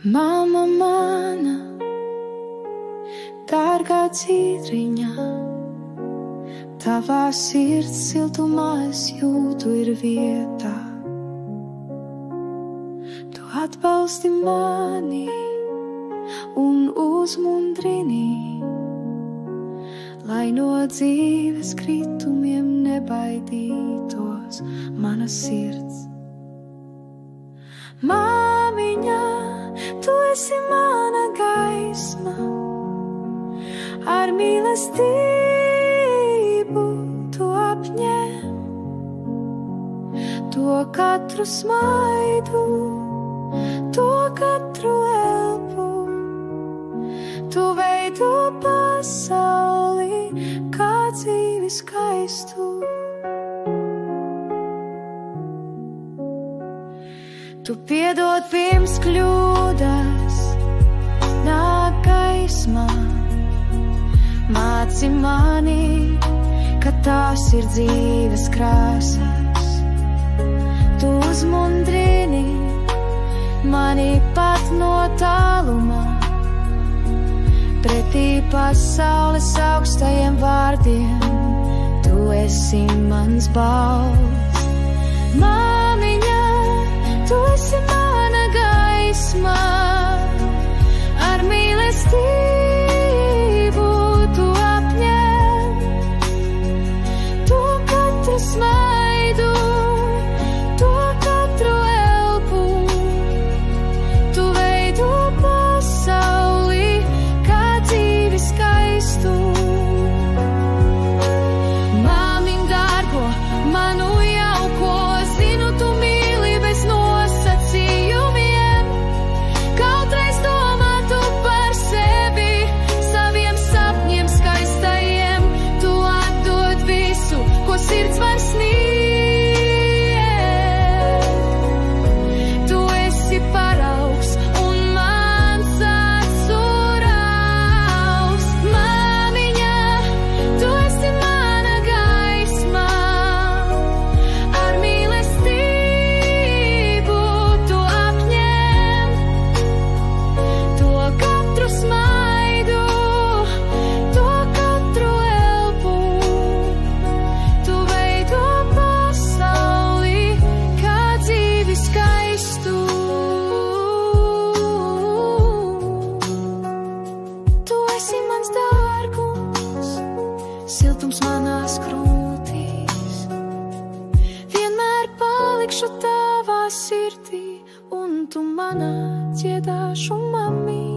Mama mana, dārgā cītriņā, tavā sirds siltumā es jūtu ir vietā. Tu atbalsti mani un uzmundrini, lai no dzīves kritumiem nebaidītos mana sirds. Māmiņa, tu esi mana gaisma, ar mīlestību tu apņem to katru smaidu, to katru elpu. Tu veido pasauli kā dzīvi skaistu. Tu piedod pirms kļūdas, nāk gaismā, māci mani, ka tās ir dzīves krāsas. Tu uzmundrini mani pat no tāluma, pretī pasaules augstajiem vārdiem. Tu esi mans balss. Māmiņa, tu esi mana gaisma, ar mīlestību tu apņem to katru smaidu, to katru elpu. Tu veido pasauli kā dzīvi skaistu. Māmiņ dārgo, manu jauko, zinu tu mīli bez nosacījumiem. Kautreiz domā tu par sevi, saviem sapņiem skaistajiem. Tu atdod visu, ko sirds var sniegt. Tu esi paraugs un mans atsuraugs. Māmiņa, tu esi mana gaisma, ar mīlestību tu apņem to katru smaidu, to katru elpu. Tu veido pasauli kā dzīvi skaistu. Tu esi mans dārgums, siltums manās krūtīs. Vienmēr palikšu tavā sirdī, un tu manā dziedāšu, mami.